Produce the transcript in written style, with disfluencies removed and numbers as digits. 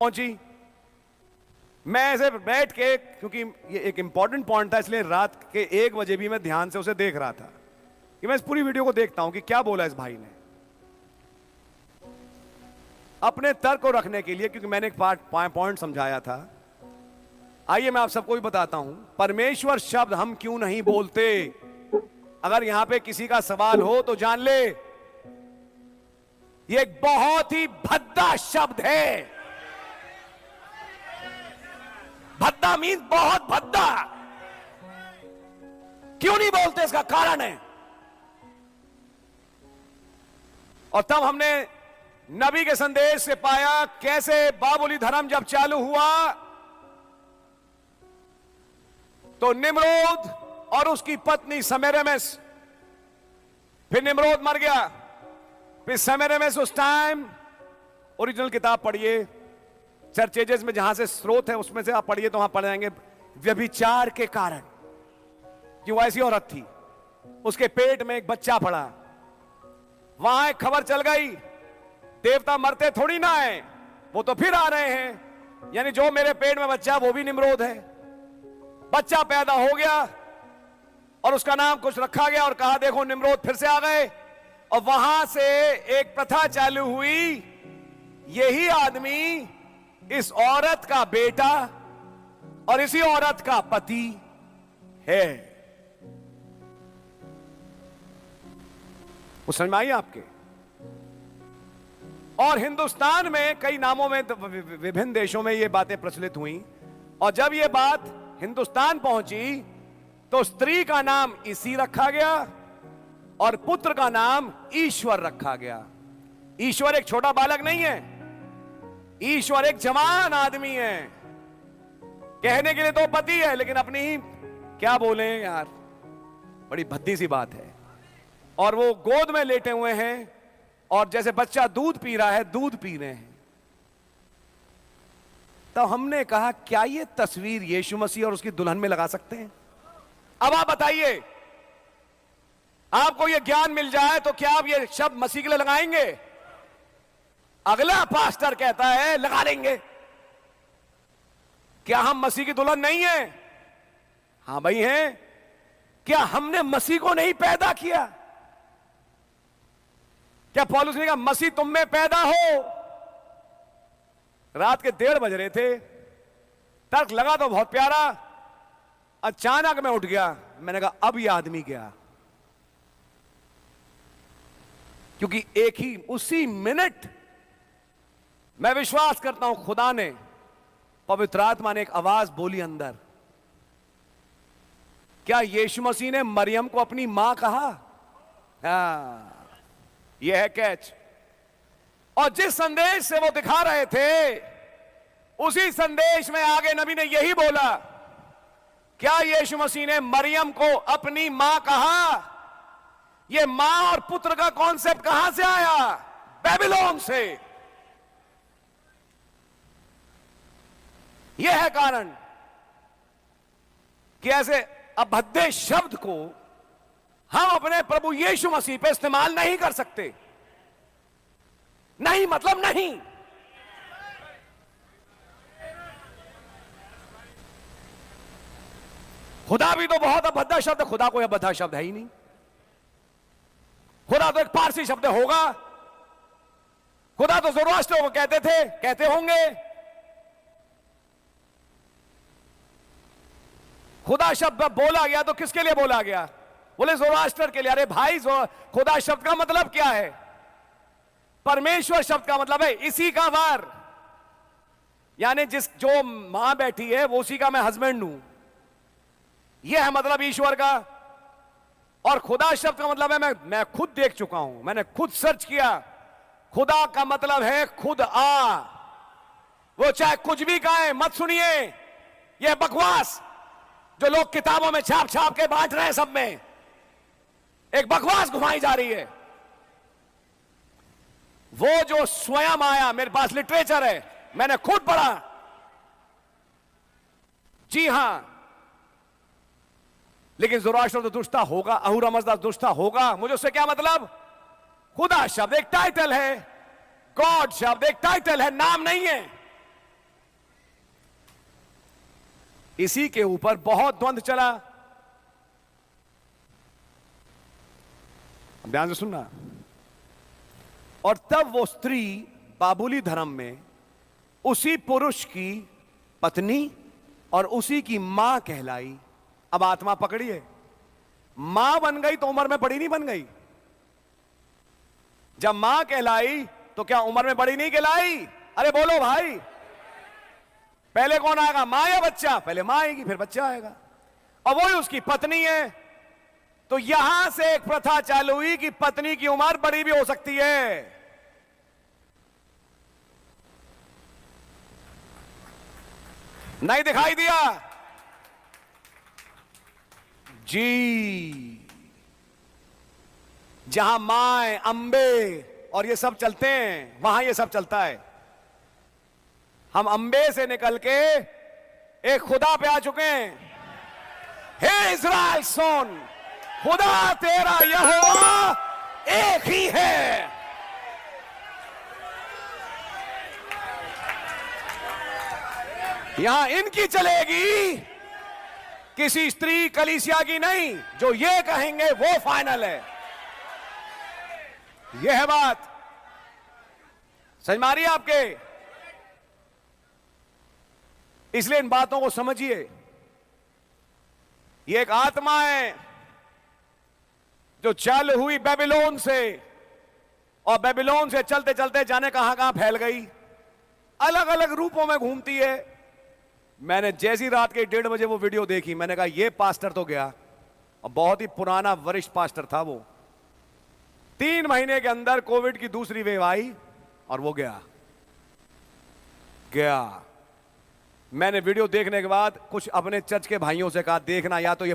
पहुंची। मैं ऐसे बैठ के, क्योंकि ये एक इंपॉर्टेंट पॉइंट था, इसलिए रात के 1 बजे भी मैं ध्यान से उसे देख रहा था कि मैं इस पूरी वीडियो को देखता हूं कि क्या बोला इस भाई ने, अपने तर्क को रखने के लिए, क्योंकि मैंने एक पॉइंट समझाया था। आइए मैं आप सबको भी बताता हूं, परमेश्वर शब्द हम क्यों नहीं बोलते। अगर यहां पे किसी का सवाल हो तो जान ले, ये एक बहुत ही भद्दा शब्द है। भद्दा मीन्स बहुत भद्दा। क्यों नहीं बोलते, इसका कारण है। और तब हमने नबी के संदेश से पाया कैसे बाबुली धर्म जब चालू हुआ तो निम्रोद और उसकी पत्नी सेमेरामिस, फिर निम्रोद मर गया, फिर सेमेरामिस उस टाइम, ओरिजिनल किताब पढ़िए, चर्चेजेस में जहां से स्रोत है उसमें से आप पढ़िए तो वहां पढ़ जाएंगे, व्यभिचार के कारण, कि वो ऐसी औरत थी, उसके पेट में एक बच्चा पड़ा, वहां एक खबर चल गई, देवता मरते थोड़ी ना है, वो तो फिर आ रहे हैं, यानी जो मेरे पेट में बच्चा वो भी निम्रोद है। बच्चा पैदा हो गया और उसका नाम कुछ रखा गया और कहा देखो निम्रोद फिर से आ गए, और वहां से एक प्रथा चालू हुई, यही आदमी इस औरत का बेटा और इसी औरत का पति है। वो समझ में आई आपके? और हिंदुस्तान में कई नामों में, विभिन्न देशों में ये बातें प्रचलित हुई, और जब ये बात हिंदुस्तान पहुंची तो स्त्री का नाम इसी रखा गया और पुत्र का नाम ईश्वर रखा गया। ईश्वर एक छोटा बालक नहीं है, ईश्वर एक जवान आदमी है। कहने के लिए तो पति है, लेकिन अपनी ही क्या बोले यार, बड़ी भद्दी सी बात है। और वो गोद में लेटे हुए हैं और जैसे बच्चा दूध पी रहा है, दूध पी रहे हैं। तो हमने कहा क्या ये तस्वीर यीशु मसीह और उसकी दुल्हन में लगा सकते हैं? अब आप बताइए, आपको ये ज्ञान मिल जाए तो क्या आप ये शब्द मसीह के लिए लगाएंगे? अगला पास्टर कहता है लगा लेंगे। क्या हम मसीह की दुल्हन नहीं है? हां भाई हैं। क्या हमने मसीह को नहीं पैदा किया? क्या पौलुस ने कहा मसीह तुम में पैदा हो? रात के 1:30 बज रहे थे, तर्क लगा तो बहुत प्यारा, अचानक मैं उठ गया, मैंने कहा अब ये आदमी गया, क्योंकि एक ही उसी मिनट मैं विश्वास करता हूं खुदा ने, पवित्र आत्मा ने एक आवाज बोली अंदर। क्या यीशु मसीह ने मरियम को अपनी मां कहा? हाँ, यह है कैच। और जिस संदेश से वो दिखा रहे थे, उसी संदेश में आगे नबी ने यही बोला, क्या यीशु मसीह ने मरियम को अपनी मां कहा? यह मां और पुत्र का कॉन्सेप्ट कहां से आया? बेबीलोन से। यह है कारण कि ऐसे अभद्दे शब्द को हम अपने प्रभु यीशु मसीह पे इस्तेमाल नहीं कर सकते। नहीं मतलब नहीं। खुदा भी तो बहुत अभद्दा शब्द है, खुदा कोई अभद्दा शब्द है ही नहीं। खुदा तो एक पारसी शब्द होगा। खुदा तो ज़ोरास्ट्रियों को कहते थे, कहते होंगे। खुदा शब्द बोला गया तो किसके लिए बोला गया? बोले ज़ोरास्ट्र के लिए। अरे भाई, खुदा शब्द का मतलब क्या है? परमेश्वर शब्द का मतलब है इसी का वार, यानी जो मां बैठी है वो उसी का मैं हस्बैंड हूं, यह है मतलब ईश्वर का। और खुदा शब्द का मतलब है, मैं खुद देख चुका हूं, मैंने खुद सर्च किया, खुदा का मतलब है खुद आ। वो चाहे कुछ भी कहे, मत सुनिए, यह बकवास जो लोग किताबों में छाप छाप के बांट रहे हैं, सब में एक बकवास घुमाई जा रही है। वो जो स्वयं आया, मेरे पास लिटरेचर है, मैंने खुद पढ़ा। जी हां, लेकिन ज़ोरास्ट्र तो दुष्टा होगा, अहूरा मज़दा दुष्टा होगा। मुझे उससे क्या मतलब? खुदा शब्द एक टाइटल है, गॉड शब्द एक टाइटल है, नाम नहीं है। इसी के ऊपर बहुत द्वंद्व चला। अब ध्यान से सुनना। और तब वो स्त्री बाबुली धर्म में उसी पुरुष की पत्नी और उसी की मां कहलाई। अब आत्मा पकड़िए, मां बन गई तो उम्र में बड़ी नहीं बन गई। जब मां कहलाई तो क्या उम्र में बड़ी नहीं कहलाई? अरे बोलो भाई, पहले कौन आएगा, मां या बच्चा? पहले मां आएगी फिर बच्चा आएगा। और वही उसकी पत्नी है। तो यहां से एक प्रथा चालू हुई कि पत्नी की उम्र बड़ी भी हो सकती है। नहीं दिखाई दिया जी? जहां माए, अंबे और ये सब चलते हैं, वहां ये सब चलता है। हम अंबे से निकल के एक खुदा पे आ चुके हैं। हे इज़राइल सुन, खुदा तेरा यहोवा एक ही है। यहां इनकी चलेगी, किसी स्त्री कलीसिया की नहीं। जो ये कहेंगे वो फाइनल है। यह है बात, समझ में आ रही है आपके? इसलिए इन बातों को समझिए। ये एक आत्मा है जो चल हुई बेबीलोन से, और बेबीलोन से चलते चलते जाने कहां कहां फैल गई, अलग अलग रूपों में घूमती है। मैंने जैसी रात के 1:30 बजे वो वीडियो देखी, मैंने कहा ये पास्टर तो गया। और बहुत ही पुराना वरिष्ठ पास्टर था वो। 3 महीने के अंदर कोविड की दूसरी वेव आई और वो गया। मैंने वीडियो देखने के बाद कुछ अपने चर्च के भाइयों से कहा, देखना या तो ये